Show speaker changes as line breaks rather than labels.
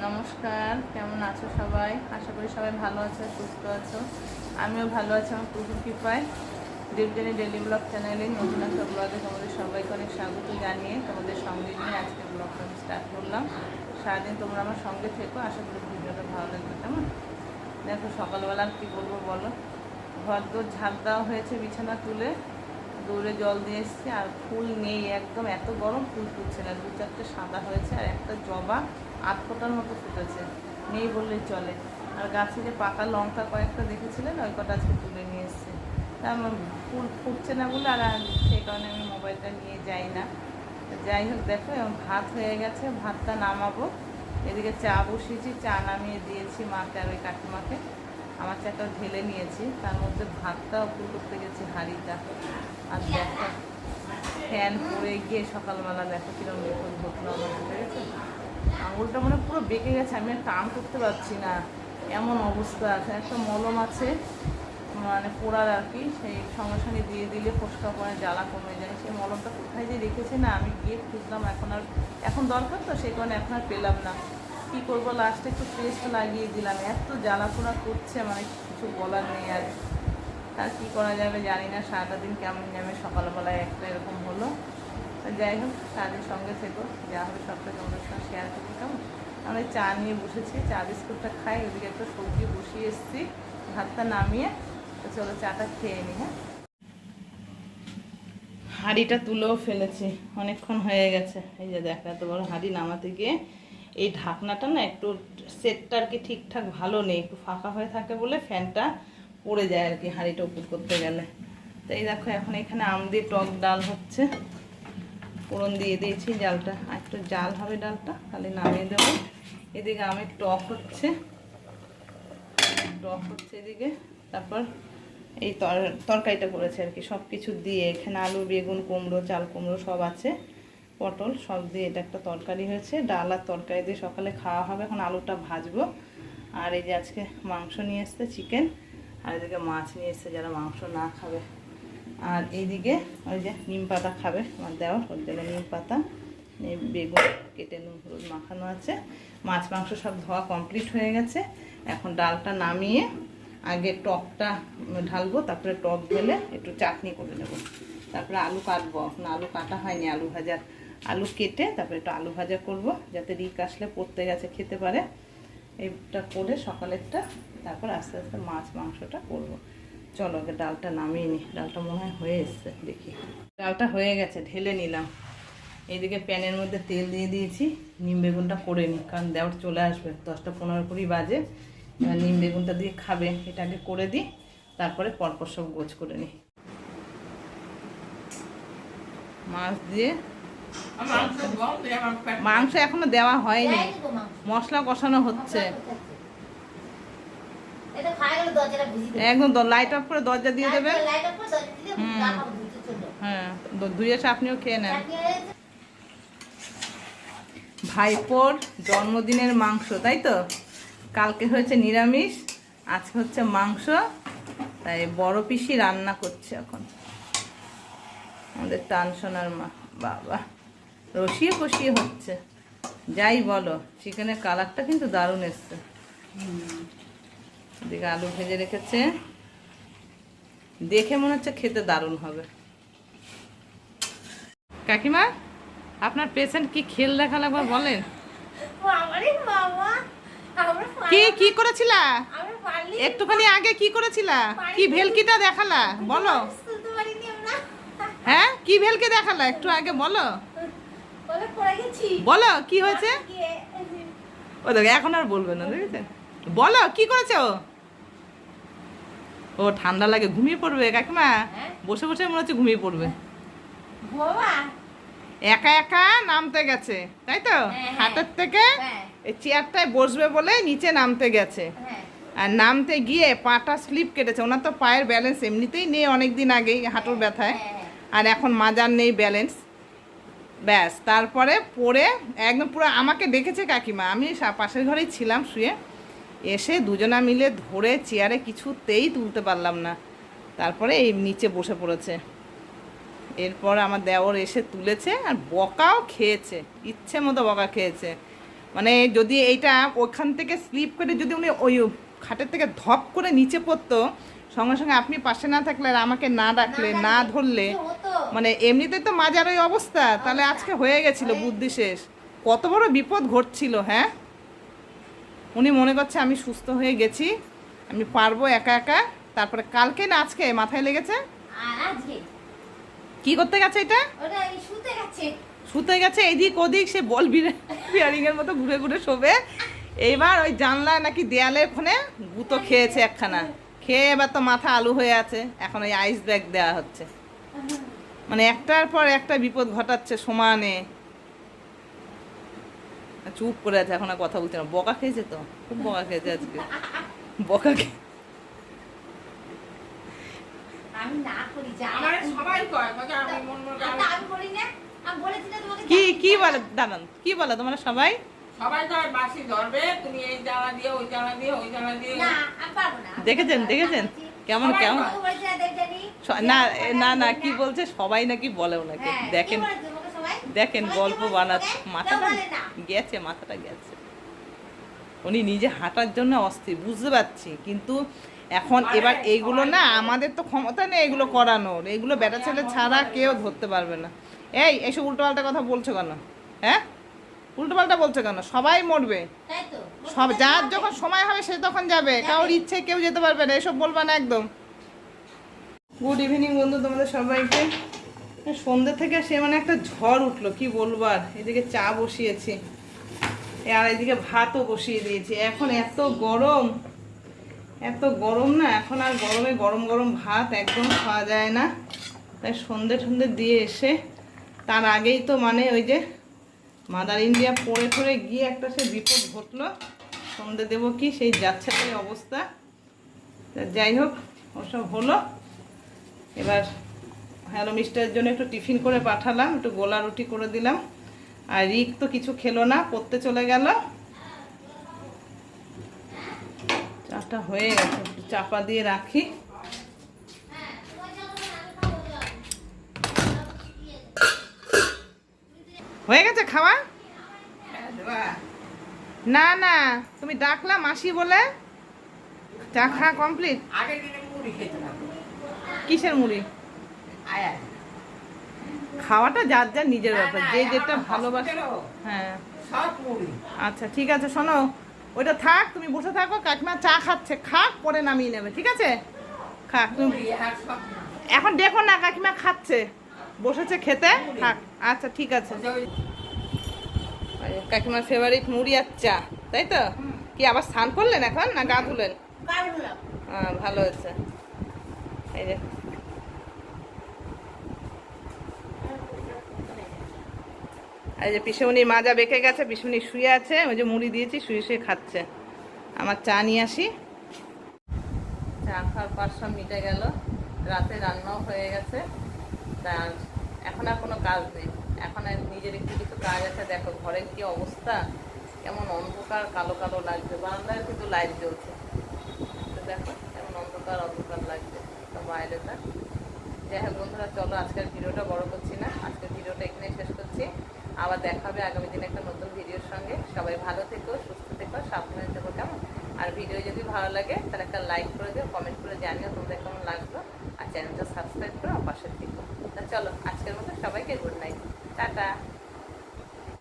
নমস্কার, কেমন আছো সবাই? আশা করি সবাই ভালো আছো, সুস্থ আছো। আমিও ভালো আছি আমার প্রচুর কৃপায়। ডিপজেনি ডেলি ব্লগ চ্যানেলে নতুন একটা ব্লগে তোমাদের সবাইকে অনেক স্বাগত জানিয়ে তোমাদের সঙ্গে নিয়ে আজকে ব্লগটা স্টার্ট করলাম। সারাদিন তোমরা আমার সঙ্গে থেকো, আশা করি ভিডিওটা ভালো লাগবে। কেমন দেখো, সকালবেলা আর কী বলবো বলো, ঘর দোর ঝাড় দেওয়া হয়েছে, বিছানা তুলে দৌড়ে জল দিয়ে এসেছি। আর ফুল নেই, একদম এত গরম, ফুল ফুটছে না। 2-4টে সাদা হয়েছে আর একটা জবা 8 ফোঁটার মতো ফুটেছে, নেই বললেই চলে। আর গাছে যে পাকা লঙ্কা কয়েকটা দেখেছিলেন, ওই কটা আজকে তুলে নিয়ে এসেছি। তা আমার ফুল ফুটছে না বলে আর সেই কারণে আমি মোবাইলটা নিয়ে যাই না। যাই হোক, দেখো এবং ভাত হয়ে গেছে, ভাতটা নামাবো। এদিকে চা বসিয়েছি, চা নামিয়ে দিয়েছি মাকে আর ওই কাকিমাকে। আমার চাটা ঢেলে নিয়েছি, তার মধ্যে ভাতটা উপর করতে গেছি হাঁড়িটা। আর দেখো, ফ্যান পরে গিয়ে সকালবেলা দেখো কিরকম বিপদ ঘটলো আমার, ঠিক আছে? আঙুলটা মানে পুরো বেঁকে গেছে, আমি আর কাম করতে পারছি না, এমন অবস্থা আছে। একটা মলম আছে মানে পোড়ার আর কি, সেই সঙ্গে সঙ্গে দিয়ে দিলে ফোসকা পরে জ্বালা কমে যায়। সেই মলমটা কোথায় যে রেখেছি না, আমি গিয়ে খুঁজলাম, এখন দরকার তো সেই কারণে এখন আর পেলাম না। কী করবো, লাস্টে একটু পেস্ট লাগিয়ে দিলাম। এত জ্বালা পোড়া করছে, মানে কিছু বলার নেই আর। তার কী করা যাবে জানি না, সারাটা দিন কেমন যাবে। সকালবেলায় একটা এরকম হলো। যাই হোক, সারাদিন সঙ্গে থেকো, যা হবে সবটা তোমাদের সঙ্গে শেয়ার করতে। কেমন, আমি চা নিয়ে বসেছি, চা বিস্কুটটা খাই। ওদিকে একটা সবজি বসিয়ে এসেছি, ভাতটা নামিয়ে। তো চলো চাটা খেয়ে নিই। হ্যাঁ, হাঁড়িটা তুলেও ফেলেছি, অনেকক্ষণ হয়ে গেছে। এই যে দেখো, এত বড় হাঁড়ি নামাতে গিয়ে এই ঢাকনাটা না একটু সেটটা আর কি ঠিকঠাক ভালো নেই, একটু ফাঁকা হয়ে থাকে বলে ফ্যানটা পড়ে যায় আর কি হাঁড়িটা উপর করতে গেলে। তো এই দেখো, এখন এখানে আম দিয়ে টক ডাল হচ্ছে, ফোড়ন দিয়ে দিয়েছি। ডালটা আর একটু জাল হবে, ডালটা তাহলে নামিয়ে দেবো। এদিকে আমের টক হচ্ছে এদিকে। তারপর এই তরকারিটা করেছে আর কি, সব কিছু দিয়ে। এখানে আলু, বেগুন, কুমড়ো, চাল কুমড়ো সব আছে, পটল সব দিয়ে এটা একটা তরকারি হয়েছে। ডাল আর তরকারি দিয়ে সকালে খাওয়া হবে। এখন আলুটা ভাজবো। আর এই যে আজকে মাংস নিয়ে এসছে, চিকেন। আর এদিকে মাছ নিয়ে এসছে যারা মাংস না খাবে। আর এইদিকে ওই যে নিম পাতা খাবে আমার দেওয়ার, ওর জন্য নিম পাতা, বেগুন কেটে নুন হলুদ মাখানো আছে। মাছ মাংস সব ধোয়া কমপ্লিট হয়ে গেছে। এখন ডালটা নামিয়ে আগে টকটা ঢালবো, তারপরে টক ঢেলে একটু চাটনি করে নেবো। তারপরে আলু কাটবো, এখন আলু কাটা হয়নি, আলু কেটে তারপরে একটু আলু ভাজা করব, যাতে রিক আসলে পড়তে গেছে খেতে পারে। এইটা করে সকালেরটা, তারপর আস্তে আস্তে মাছ মাংসটা করব। চলো আগে ডালটা নামিয়ে নিই। ডালটা মনে হয় হয়ে এসছে, দেখি। ডালটা হয়ে গেছে, ঢেলে নিলাম। এইদিকে প্যানের মধ্যে তেল দিয়ে দিয়েছি। নিম বেগুনটা করে নিই, কারণ দেওয়ার চলে আসবে, 10টা 15 বাজে। এবার নিম বেগুনটা দিয়ে খাবে, এটা আগে করে দিই, তারপরে পরপর সব গোছ করে নিই। মাছ দিয়ে মাংস এখনো দেওয়া হয়নি, মশলা কষানো হচ্ছে। একদম লাইট অফ করে দরজা দিয়ে দেবেন। হ্যাঁ, ধুয়ে এসে আপনিও খেয়ে নেন। ভাইপোর জন্মদিনের মাংস, তাই তো? কালকে হয়েছে নিরামিষ, আজকে হচ্ছে মাংস। তাই বড় পিসি রান্না করছে এখন, আমাদের টানসোনার মা। বাবা, রসিয়ে কষিয়ে হচ্ছে। যাই বলো, চিকেনের কালারটা কিন্তু দারুণ এসছে। এদিকে আলু ভেজে রেখেছে, দেখে মনে হচ্ছে খেতে দারুণ হবে। কাকিমা, আপনার পেশেন্ট কি খেল দেখালে একবার বলেন। কি করেছিলা একটুখানি আগে, কি করেছিলা? কি ভেলকিটা দেখালা বলো। হ্যাঁ, কি ভেলকি দেখালা একটু আগে বলো। বলো কি হয়েছে। ও দেখো, এখন আর বলবে না, দেখেছেন? বলো কি করেছে ও ঠান্ডা লাগে ঘুমিয়ে পড়বে কাকিমা। বসে বসে মনে হচ্ছে ঘুমিয়ে পড়বে। একা একা নামতে গেছে, তাই তো? হাতের থেকে এই চেয়ারটায় বসবে বলে নিচে নামতে গেছে। আর নামতে গিয়ে পাটা স্লিপ কেটেছে। ওনার তো পায়ের ব্যালেন্স এমনিতেই নেই, অনেক দিন আগেই হাঁটুর ব্যথায়। আর এখন মাজার নেই ব্যালেন্স, ব্যাস। তারপরে পড়ে একদম পুরো আমাকে ডেকেছে কাকিমা, আমি পাশের ঘরেই ছিলাম শুয়ে। এসে দুজনা মিলে ধরে চেয়ারে কিছুতেই তুলতে পারলাম না। তারপরে এই নিচে বসে পড়েছে। এরপর আমার দেওর এসে তুলেছে আর বকাও খেয়েছে, ইচ্ছে মতো বকা খেয়েছে। মানে যদি এইটা ওখান থেকে স্লিপ করে যদি উনি ওই খাটের থেকে ধপ করে নিচে পড়তো, সঙ্গে সঙ্গে আপনি পাশে না থাকলে আর আমাকে না ডাকলে না ধরলে, মানে এমনিতে তো মাজার ওই অবস্থা, তাহলে আজকে হয়ে গেছিল বুদ্ধি শেষ। কত বড় বিপদ ঘটছিল। হ্যাঁ, উনি মনে করছে আমি সুস্থ হয়ে গেছি, আমি পারবো একা একা। তারপরে কালকে না আজকে মাথায় লেগেছে কি করতে গেছে, এটা শুতে গেছে এদিক ওদিক, সে বল বিয়ারিং এর মতো ঘুরে ঘুরে শোবে। এইবার ওই জানলায় নাকি দেয়ালের ওখানে গুঁতো খেয়েছে একখানা, খেয়ে এবার তো মাথা আলু হয়ে আছে, এখন ওই আইস ব্যাগ দেওয়া হচ্ছে। মানে একটার পর একটা বিপদ ঘটাচ্ছে সমানে। চুপ করে আছে, এখন আর কথা বলছে না। বকা খেয়েছে তো, খুব বকা খেয়েছে আজকে, বকা খেয়ে কি বলে দাঁড়ান, কি বলে তোমরা সবাই? দেখেছেন কেমন কেমন? না না না, কি বলছে সবাই নাকি বলে ওনাকে। দেখেন গল্প বানাচ্ছে, মাথাটা গেছে। উনি নিজে হাঁটার জন্য অস্থির, বুঝতে পারছি, কিন্তু এখন এবার এইগুলো না, আমাদের তো ক্ষমতা নেই এগুলো করানোর। এগুলো বেটা ছেলে ছাড়া কেউ ধরতে পারবে না। এইসব উল্টোপাল্টা কথা বলছো কেন? হ্যাঁ, উল্টোপাল্টা বলছো কেন? সবাই মরবে, সব যার যখন সময় হবে সে তখন যাবে, কারোর ইচ্ছে কেউ যেতে পারবে না। এসব বলবা না একদম। গুড ইভিনিং বন্ধু তোমাদের সবাইকে। সন্ধ্যে থেকে সে মানে একটা ঝড় উঠলো, কি বলবো আর। এদিকে চা বসিয়েছি আর এদিকে ভাতও বসিয়ে দিয়েছি। এখন এত গরম না, এখন আর গরমে গরম গরম ভাত একদম খাওয়া যায় না। তাই সন্ধ্যে দিয়ে এসে, তার আগেই তো মানে ওই যে মাদার ইন্ডিয়া পড়ে গিয়ে একটা সে বিপদ ঘটলো। সন্ধ্যে দেবো কি সেই যাচ্ছে তাই অবস্থা। যাই হোক, ওসব হলো। এবার হ্যালো মিস্টারের জন্য একটু টিফিন করে পাঠালাম, একটু গোলা রুটি করে দিলাম। আর রিক তো কিছু খেলো না, পড়তে চলে গেল। চাটা হয়ে গেছে, একটু চাপা দিয়ে রাখি। হয়ে গেছে খাওয়া? না না, তুমি ডাকলা মাসি বলে। চা খাওয়া কমপ্লিট? কিসের মুড়ি? খাওয়াটা যার যার নিজের ব্যাপার, যে যেটা ভালোবাসে। হ্যাঁ আচ্ছা ঠিক আছে, শোনো ওইটা থাক, তুমি বসে থাকো। কাকিমা চা খাচ্ছে, খাক, পরে নামিয়ে নেবে, ঠিক আছে? খাক তুমি, এখন দেখো না কাকিমা খাচ্ছে, বসেছে খেতে, খাক। আচ্ছা ঠিক আছে। কাকিমার ফেভারিট মুড়ি আর চা, তাই তো? কি আবার স্নান করলেন এখন না গা ধুলেন? হ্যাঁ ভালো হয়েছে। এই যে এই যে পিসেমণির মাজা বেঁকে গেছে, পিসেমণি শুয়ে আছে, ওই যে মুড়ি দিয়েছি, শুয়ে খাচ্ছে। আমার চা নিয়ে আসি। চা খাওয়ার পর সব মিটে গেল, রাতে রান্নাও হয়ে গেছে। তার এখন আর কোনো কাজ নেই, এখন আর নিজের একটু কিছু কাজ আছে। দেখো ঘরের কি অবস্থা, কেমন অন্ধকার কালো কালো লাগছে। বারান্দায় কিন্তু লাইট জ্বলছে, দেখো কেমন অন্ধকার লাগছে বাইরেটা। যাই হোক বন্ধুরা, চলো আজকের ভিডিওটা বড় করছি না, আজকের ভিডিওটা এখানে শেষ করছি। আবার দেখা হবে আগামী দিনে একটা নতুন ভিডিওর সঙ্গে। সবাই ভালো থেকো, সুস্থ থেকো, সাবধানে থেকো, কেমন? আর ভিডিও যদি ভালো লাগে তাহলে একটা লাইক করে দিও, কমেন্ট করে জানিও তোমাদের কেমন লাগলো। আর চ্যানেলটা সাবস্ক্রাইব করে আমার পাশে থেকো। চলো আজকের মতো সবাইকে গুড নাইট, টাটা।